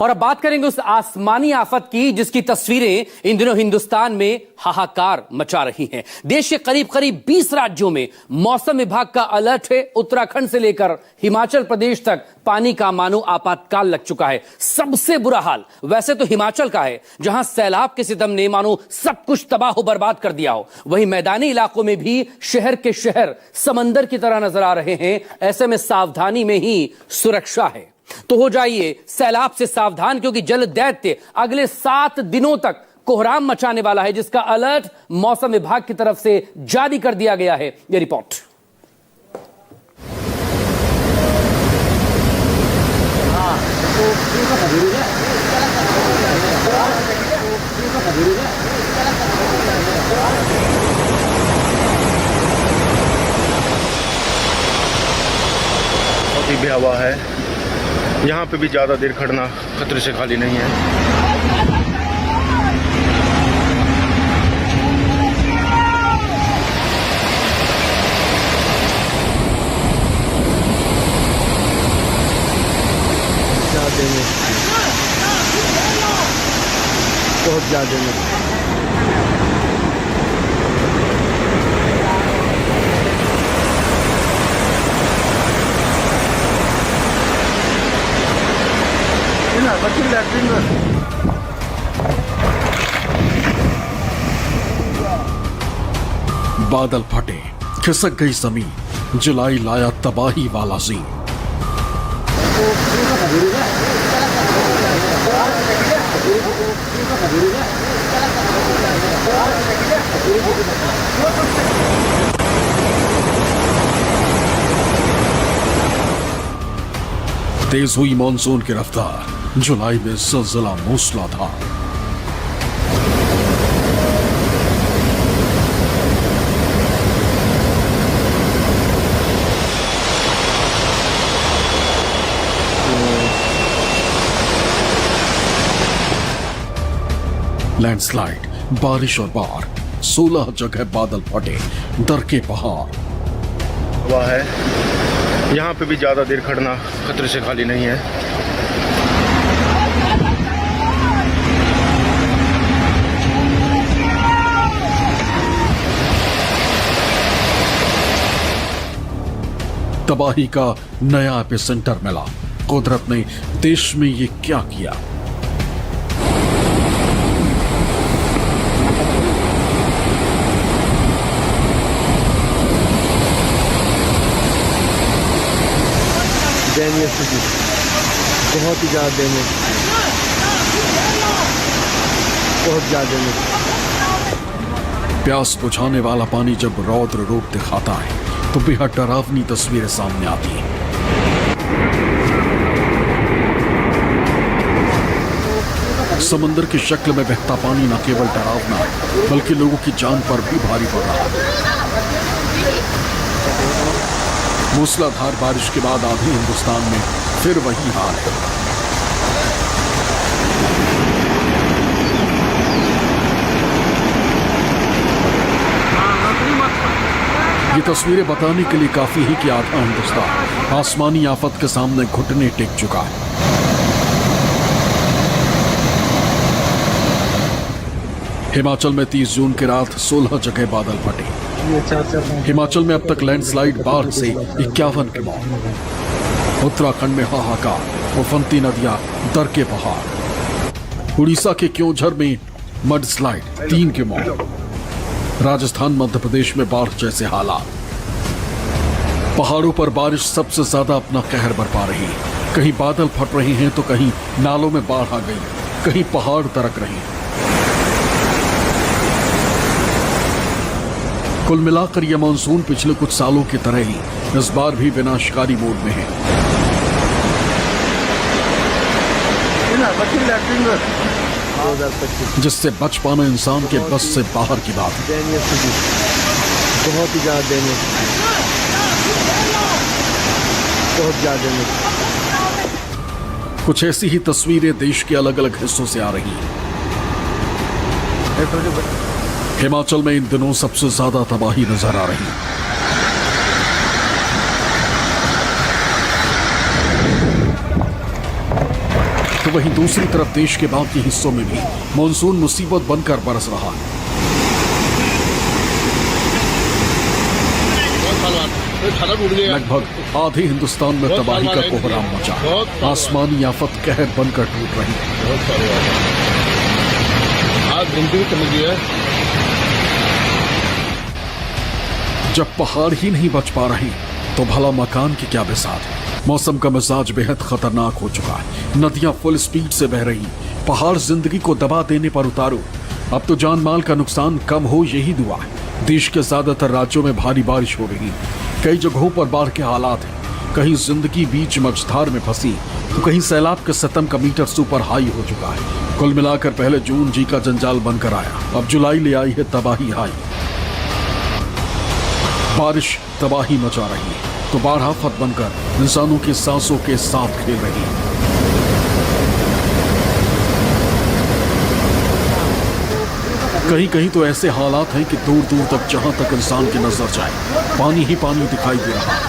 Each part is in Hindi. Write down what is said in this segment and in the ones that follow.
और अब बात करेंगे उस आसमानी आफत की जिसकी तस्वीरें इन दिनों हिंदुस्तान में हाहाकार मचा रही हैं। देश के करीब करीब 20 राज्यों में मौसम विभाग का अलर्ट है। उत्तराखंड से लेकर हिमाचल प्रदेश तक पानी का मानो आपातकाल लग चुका है। सबसे बुरा हाल वैसे तो हिमाचल का है, जहां सैलाब के सितम ने मानो सब कुछ तबाह बर्बाद कर दिया हो। वहीं मैदानी इलाकों में भी शहर के शहर समंदर की तरह नजर आ रहे हैं। ऐसे में सावधानी में ही सुरक्षा है। तो हो जाइए सैलाब से सावधान, क्योंकि जल दैत्य अगले 7 दिनों तक कोहराम मचाने वाला है, जिसका अलर्ट मौसम विभाग की तरफ से जारी कर दिया गया है। यह रिपोर्ट। बहुत ही भयावह है। यहाँ पे भी ज़्यादा देर खड़ना खतरे से खाली नहीं है। बहुत ज़्यादा बादल फटे, खिसक गई जमीन, जुलाई लाया तबाही वाला सीन। तेज हुई मॉनसून की रफ्तार, जुलाई में ज़लज़ला मूसलाधार। लैंडस्लाइड, बारिश और बाढ़, 16 जगह बादल फटे, डर के पहाड़। हवा है, यहाँ पे भी ज़्यादा देर खड़ना खतरे से खाली नहीं है। तबाही का नया एपिसेंटर मिला। कुदरत ने देश में ये क्या किया? दयनीय स्थिति, बहुत ही ज़्यादा दयनीय, बहुत ज़्यादा। प्यास बुझाने वाला पानी जब रौद्र रूप दिखाता है तो बेहद डरावनी तस्वीरें सामने आती हैं। समंदर की शक्ल में बहता पानी न केवल डरावना है, बल्कि लोगों की जान पर भी भारी पड़ रहा है। मूसलाधार बारिश के बाद आधे हिंदुस्तान में फिर वही हाल है। ये तस्वीरें बताने के लिए काफी है कि आधा हिंदुस्तान आसमानी आफत के सामने घुटने टेक चुका है। हिमाचल में 30 जून की रात 16 जगह बादल फटे। हिमाचल में अब तक लैंडस्लाइड, बाढ़ से 51 की मौत। उत्तराखंड में हाहाकार, उफनती नदियां, दर के पहाड़। उड़ीसा के क्योंझर में मडस्लाइड, 3 की मौत। राजस्थान, मध्य प्रदेश में बाढ़ जैसे हालात। पहाड़ों पर बारिश सबसे ज्यादा अपना कहर बरपा रही है। कहीं बादल फट रहे हैं तो कहीं नालों में बाढ़ आ गई, कहीं पहाड़ दरक रहे हैं। कुल मिलाकर यह मानसून पिछले कुछ सालों की तरह ही इस बार भी विनाशकारी मोड में है। जिससे बच पाना इंसान के बस से बाहर की बात है। बहुत ही ज्यादा, बहुत ज्यादा। कुछ ऐसी ही तस्वीरें देश के अलग अलग हिस्सों से आ रही हैं। हिमाचल में इन दिनों सबसे ज्यादा तबाही नजर आ रही है। वहीं दूसरी तरफ देश के बाकी हिस्सों में भी मानसून मुसीबत बनकर बरस रहा है। लगभग आधे हिंदुस्तान में तबाही का कोहराम मचा। आसमानी आफत कहर बनकर टूट रही है। जब पहाड़ ही नहीं बच पा रहे तो भला मकान की क्या बिसात। मौसम का मिजाज बेहद खतरनाक हो चुका है। नदियां फुल स्पीड से बह रही, पहाड़ जिंदगी को दबा देने पर उतारू। अब तो जान माल का नुकसान कम हो यही दुआ है। देश के ज्यादातर राज्यों में भारी बारिश हो रही, कई जगहों पर बाढ़ के हालात हैं। कहीं जिंदगी बीच मझधार में फंसी तो कहीं सैलाब के सितम का मीटर सुपर हाई हो चुका है। कुल मिलाकर पहले जून जी का जंजाल बनकर आया, अब जुलाई ले आई है तबाही हाई। बारिश तबाही मचा रही है तो बाढ़ आफत बनकर इंसानों की सांसों के साथ खेल रही है। कहीं कहीं तो ऐसे हालात हैं कि दूर दूर तक जहां तक इंसान की नजर जाए पानी ही पानी दिखाई दे रहा है।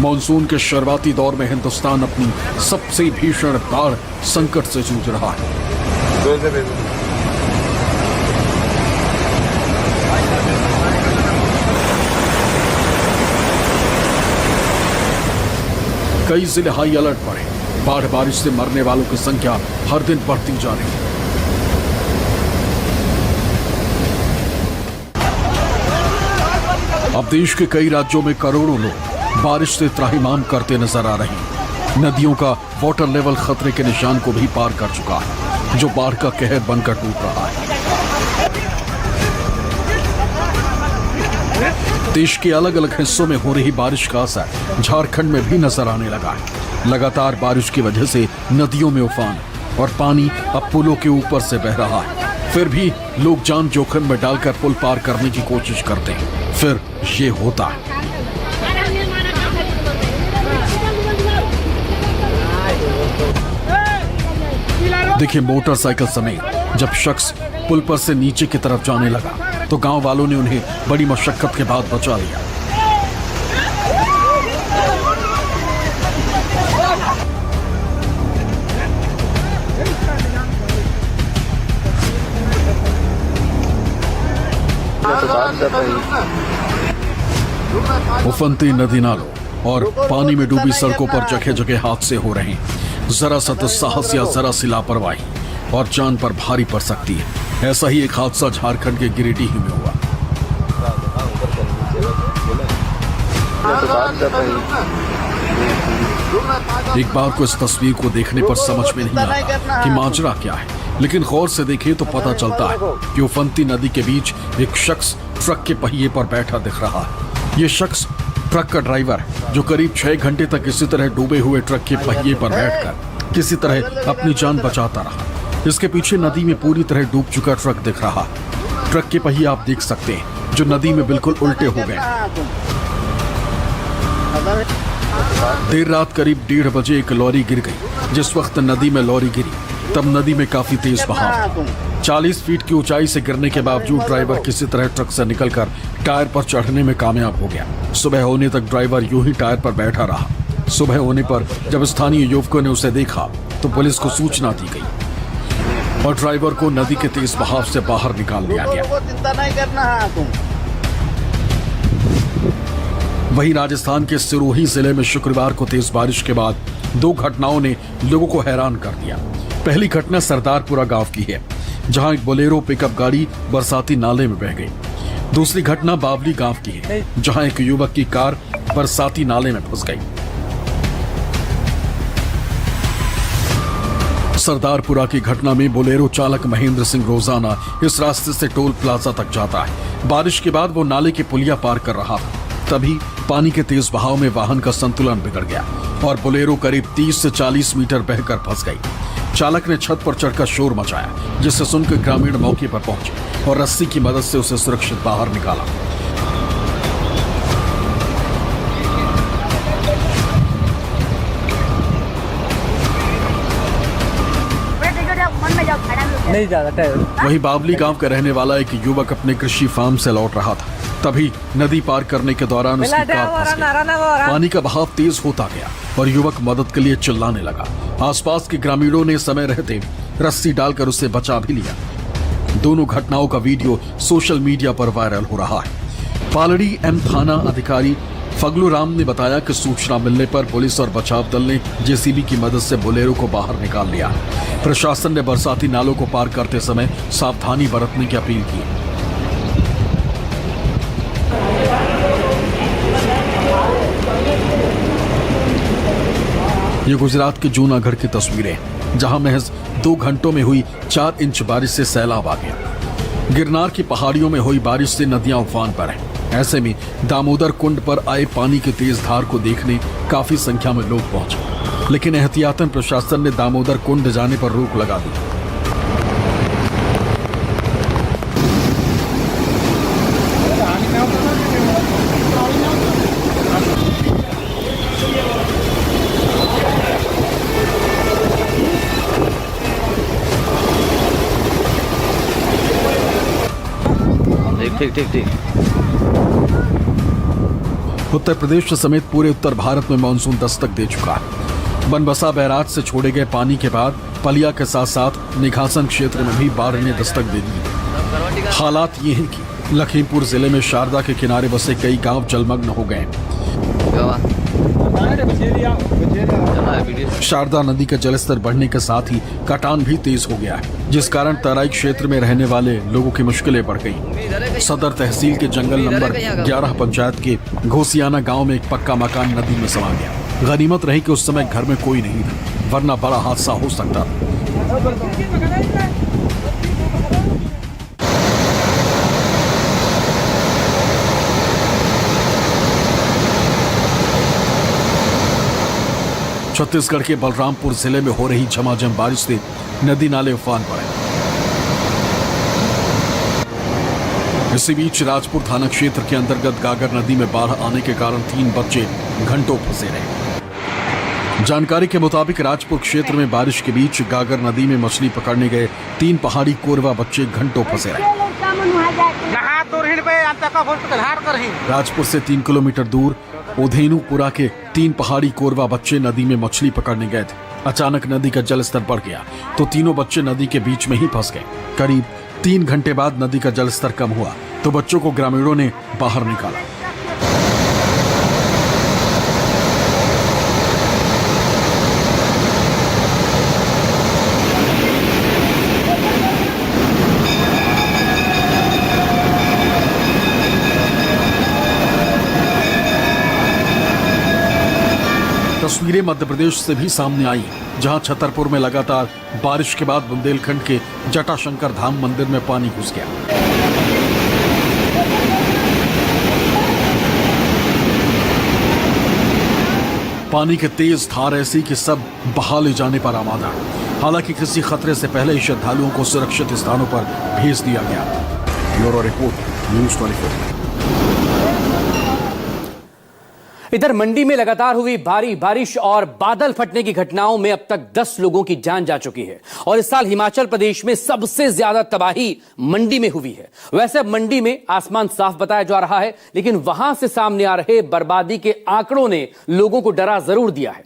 मानसून के शुरुआती दौर में हिंदुस्तान अपनी सबसे भीषण बाढ़ संकट से जूझ रहा है। कई जिले हाई अलर्ट पर हैं। बाढ़ बारिश से मरने वालों की संख्या हर दिन बढ़ती जा रही है। अब देश के कई राज्यों में करोड़ों लोग बारिश से त्राहिमाम करते नजर आ रहे हैं। नदियों का वाटर लेवल खतरे के निशान को भी पार कर चुका है, जो बाढ़ का कहर बनकर टूट रहा है। देश के अलग अलग हिस्सों में हो रही बारिश का असर झारखंड में भी नजर आने लगा है। लगातार बारिश की वजह से नदियों में उफान और पानी अब पुलों के ऊपर से बह रहा है। फिर भी लोग जान जोखिम में डालकर पुल पार करने की कोशिश करते हैं। फिर ये होता है। देखिए, मोटरसाइकिल समेत जब शख्स पुल पर से नीचे की तरफ जाने लगा तो गांव वालों ने उन्हें बड़ी मशक्कत के बाद बचा लिया। उफनती नदी नालों और पानी में डूबी सड़कों पर जगह जगह हादसे हो रहे हैं। जरा सा दुस्साहस या जरा सी लापरवाही और जान पर भारी पड़ सकती है। ऐसा ही एक हादसा झारखंड के गिरिडीह में हुआ। एक बार को इस तस्वीर को देखने पर समझ में नहीं आता कि माजरा क्या है, लेकिन गौर से देखें तो पता चलता है कि उफनती नदी के बीच एक शख्स ट्रक के पहिए पर बैठा दिख रहा है। ये शख्स ट्रक का ड्राइवर है, जो करीब 6 घंटे तक इसी तरह डूबे हुए ट्रक के पहिए पर बैठकर किसी तरह अपनी जान बचाता रहा। इसके पीछे नदी में पूरी तरह डूब चुका ट्रक दिख रहा। ट्रक के पहिए आप देख सकते हैं जो नदी में बिल्कुल उल्टे हो गए। देर रात करीब 1:30 बजे एक लॉरी गिर गई। जिस वक्त नदी में लॉरी गिरी तब नदी में काफी तेज बहाव। 40 फीट की ऊंचाई से गिरने के बावजूद ड्राइवर किसी तरह ट्रक से निकलकर टायर पर चढ़ने में कामयाब हो गया। सुबह होने तक ड्राइवर यूं ही टायर पर बैठा रहा। सुबह होने पर जब स्थानीय युवकों ने उसे देखा तो पुलिस को सूचना दी गई और ड्राइवर को नदी के तेज बहाव से बाहर निकाल लिया गया। वहीं राजस्थान के सिरोही जिले में शुक्रवार को तेज बारिश के बाद 2 घटनाओं ने लोगों को हैरान कर दिया। पहली घटना सरदारपुरा गांव की है, जहां एक बोलेरो पिकअप गाड़ी बरसाती नाले में बह गई। दूसरी घटना बावली गांव की है, जहां एक युवक की कार बरसाती नाले में फंस गई। सरदारपुरा की घटना में बोलेरो चालक महेंद्र सिंह रोजाना इस रास्ते से टोल प्लाजा तक जाता है। बारिश के बाद वो नाले की पुलिया पार कर रहा था, तभी पानी के तेज बहाव में वाहन का संतुलन बिगड़ गया और बोलेरो करीब 30 से 40 मीटर बहकर फंस गई। चालक ने छत पर चढ़कर शोर मचाया, जिससे सुनकर ग्रामीण मौके पर पहुंचे और रस्सी की मदद से उसे सुरक्षित बाहर निकाला। नहीं ज्यादा। वहीं बावली गांव का रहने वाला एक युवक अपने कृषि फार्म से लौट रहा था। तभी नदी पार करने के दौरान उसकी कार फंस गई। पानी का बहाव तेज होता गया और युवक मदद के लिए चिल्लाने लगा। आसपास के ग्रामीणों ने समय रहते रस्सी डालकर उसे बचा भी लिया। दोनों घटनाओं का वीडियो सोशल मीडिया पर वायरल हो रहा है। पालड़ी एम थाना अधिकारी फगलू राम ने बताया कि सूचना मिलने पर पुलिस और बचाव दल ने जेसीबी की मदद से बोलेरो को बाहर निकाल लिया। प्रशासन ने बरसाती नालों को पार करते समय सावधानी बरतने की अपील की। ये गुजरात के जूनागढ़ की तस्वीरें, जहां महज 2 घंटों में हुई 4 इंच बारिश से सैलाब आ गया। गिरनार की पहाड़ियों में हुई बारिश से नदियां उफान पर हैं। ऐसे में दामोदर कुंड पर आए पानी की तेज धार को देखने काफी संख्या में लोग पहुंचे, लेकिन एहतियातन प्रशासन ने दामोदर कुंड जाने पर रोक लगा दी। ठीक। उत्तर प्रदेश समेत पूरे उत्तर भारत में मानसून दस्तक दे चुका है। बनबसा बैराज से छोड़े गए पानी के बाद पलिया के साथ साथ निघासन क्षेत्र में भी बाढ़ ने दस्तक दे दी। हालात ये हैं कि लखीमपुर जिले में शारदा के किनारे बसे कई गांव जलमग्न हो गए। शारदा नदी का जलस्तर बढ़ने के साथ ही कटान भी तेज हो गया है, जिस कारण तराई क्षेत्र में रहने वाले लोगों की मुश्किलें बढ़ गई। सदर तहसील के जंगल नंबर 11 पंचायत के घोसियाना गांव में एक पक्का मकान नदी में समा गया। गनीमत रही कि उस समय घर में कोई नहीं था, वरना बड़ा हादसा हो सकता था। छत्तीसगढ़ के बलरामपुर जिले में हो रही झमाझम बारिश से नदी नाले उफान पर हैं। इसी बीच राजपुर थाना क्षेत्र के अंतर्गत गागर नदी में बाढ़ आने के कारण 3 बच्चे घंटों फंसे रहे। जानकारी के मुताबिक राजपुर क्षेत्र में बारिश के बीच गागर नदी में मछली पकड़ने गए 3 पहाड़ी कोरवा बच्चे घंटों फंसे रहे। राजपुर से 3 किलोमीटर दूर उधेनुपुरा के 3 पहाड़ी कोरवा बच्चे नदी में मछली पकड़ने गए थे। अचानक नदी का जलस्तर बढ़ गया तो तीनों बच्चे नदी के बीच में ही फंस गए। करीब 3 घंटे बाद नदी का जलस्तर कम हुआ तो बच्चों को ग्रामीणों ने बाहर निकाला। तस्वीरें मध्य प्रदेश से भी सामने आई, जहां छतरपुर में लगातार बारिश के बाद बुंदेलखंड के जटाशंकर धाम मंदिर में पानी घुस गया। पानी के तेज धार ऐसी कि सब बहा ले जाने पर आमादा। हालांकि किसी खतरे से पहले ही श्रद्धालुओं को सुरक्षित स्थानों पर भेज दिया गया। Bureau report, news 24। इधर मंडी में लगातार हुई भारी बारिश और बादल फटने की घटनाओं में अब तक 10 लोगों की जान जा चुकी है और इस साल हिमाचल प्रदेश में सबसे ज्यादा तबाही मंडी में हुई है। वैसे अब मंडी में आसमान साफ बताया जा रहा है, लेकिन वहां से सामने आ रहे बर्बादी के आंकड़ों ने लोगों को डरा जरूर दिया है।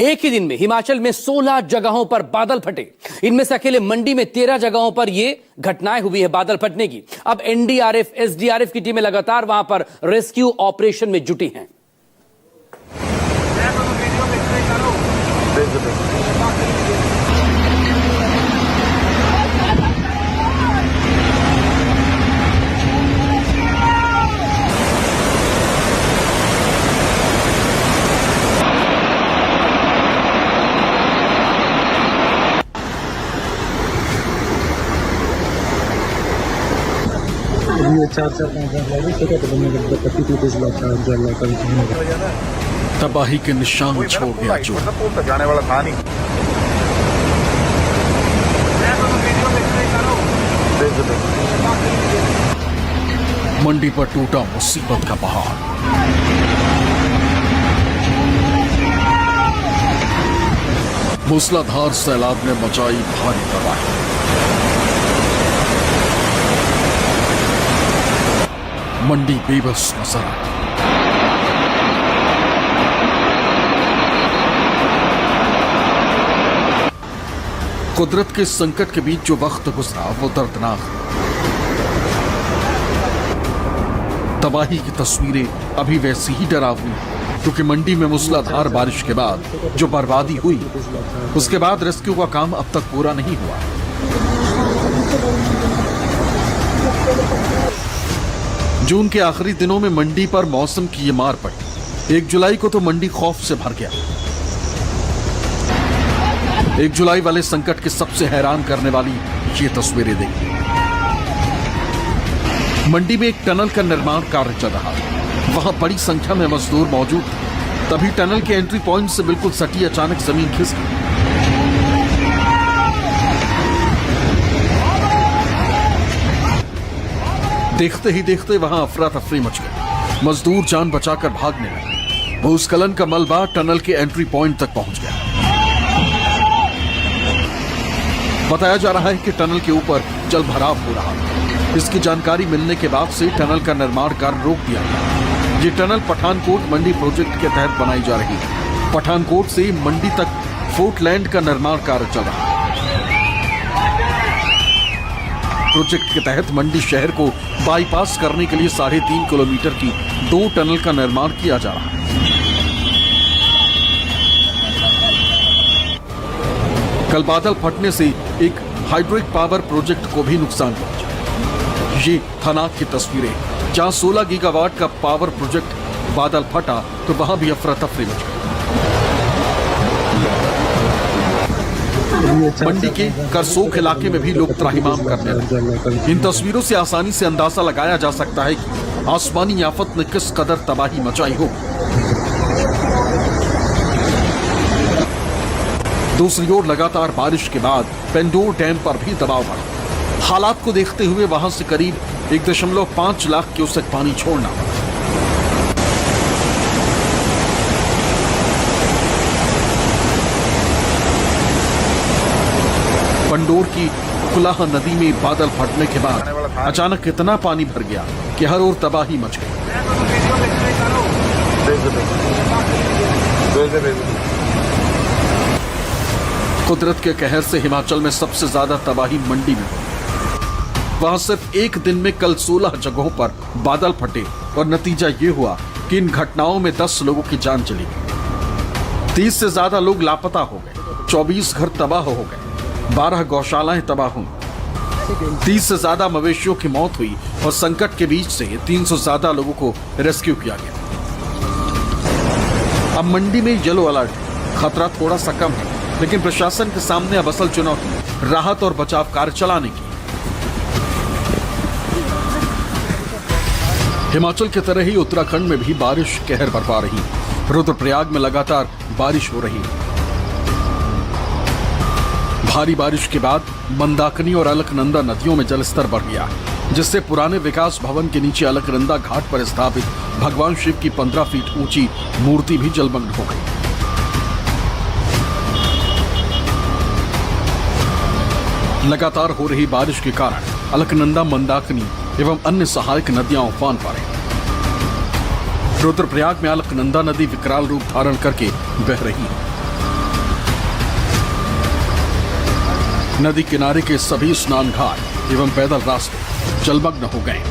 एक ही दिन में हिमाचल में 16 जगहों पर बादल फटे। इनमें से अकेले मंडी में 13 जगहों पर यह घटनाएं हुई है बादल फटने की। अब एनडीआरएफ, एसडीआरएफ की टीमें लगातार वहां पर रेस्क्यू ऑपरेशन में जुटी हैं। तबाही के निशान छोड़ गया जो जाने वाला था नहीं। मंडी पर टूटा मुसीबत का पहाड़। मूसलाधार सैलाब ने मचाई भारी तबाही। मंडी बेबस नजर आई। कुदरत के संकट के बीच जो वक्त गुजरा वो दर्दनाक है। तबाही की तस्वीरें अभी वैसी ही डरावनी हैं, क्योंकि मंडी में मूसलाधार बारिश के बाद जो बर्बादी हुई, उसके बाद रेस्क्यू का काम अब तक पूरा नहीं हुआ। जून के आखिरी दिनों में मंडी पर मौसम की ये मार पड़ी। 1 जुलाई को तो मंडी खौफ से भर गया। 1 जुलाई वाले संकट के सबसे हैरान करने वाली ये तस्वीरें देखिए। मंडी में एक टनल का निर्माण कार्य चल रहा था। वहां बड़ी संख्या में मजदूर मौजूद थे। तभी टनल के एंट्री पॉइंट से बिल्कुल सटी अचानक जमीन खिसक गई। देखते ही देखते वहां अफरा तफरी मच गई। मजदूर जान बचाकर भागने लगे। भूस्खलन का मलबा टनल के एंट्री पॉइंट तक पहुंच गया। बताया जा रहा है कि टनल के ऊपर जल भराव हो रहा है। इसकी जानकारी मिलने के बाद से टनल का निर्माण कार्य रोक दिया गया। ये टनल पठानकोट मंडी प्रोजेक्ट के तहत बनाई जा रही है। पठानकोट से मंडी तक फोर्टलैंड का निर्माण कार्य चल रहा है। प्रोजेक्ट के तहत मंडी शहर को बाईपास करने के लिए 3.5 किलोमीटर की 2 टनल का निर्माण किया जा रहा है। कल बादल फटने से एक हाइड्रोलिक पावर प्रोजेक्ट को भी नुकसान पहुंचा। ये थनाक की तस्वीरें, जहां 16 गीगावाट का पावर प्रोजेक्ट बादल फटा तो वहां भी अफरा तफरी मच गई। मंडी के करसोक इलाके में भी लोग त्राहिमाम करने लगे। इन तस्वीरों से आसानी से अंदाजा लगाया जा सकता है कि आसमानी आफत ने किस कदर तबाही मचाई हो। दूसरी ओर लगातार बारिश के बाद पेंडोर डैम पर भी दबाव बढ़ा। हालात को देखते हुए वहां से करीब 1.5 लाख क्यूसेक पानी छोड़ना पड़ा। पंडोर की कुलाह नदी में बादल फटने के बाद अचानक इतना पानी भर गया कि हर ओर तबाही मच गई। कुदरत के कहर से हिमाचल में सबसे ज्यादा तबाही मंडी में हुई। वहां सिर्फ एक दिन में कल 16 जगहों पर बादल फटे और नतीजा ये हुआ कि इन घटनाओं में 10 लोगों की जान चली गई। 30 से ज्यादा लोग लापता हो गए। 24 घर तबाह हो गए। 12 गौशालाएं तबाह हुई। 30 से ज्यादा मवेशियों की मौत हुई और संकट के बीच से 300 से ज्यादा लोगों को रेस्क्यू किया गया। अब मंडी में येलो अलर्ट। खतरा थोड़ा सा कम है, लेकिन प्रशासन के सामने अब असल चुनौती राहत और बचाव कार्य चलाने की। हिमाचल की तरह ही उत्तराखंड में भी बारिश कहर बरपा रही। रुद्रप्रयाग में लगातार बारिश हो रही है। भारी बारिश के बाद मंदाकिनी और अलकनंदा नदियों में जलस्तर बढ़ गया, जिससे पुराने विकास भवन के नीचे अलकनंदा घाट पर स्थापित भगवान शिव की 15 फीट ऊंची मूर्ति भी जलमग्न हो गई। लगातार हो रही बारिश के कारण अलकनंदा, मंदाकिनी एवं अन्य सहायक नदियां उफान पर हैं। रुद्रप्रयाग में अलकनंदा नदी विकराल रूप धारण करके बह रही है। नदी किनारे के सभी स्नान घाट एवं पैदल रास्ते जलमग्न हो गए।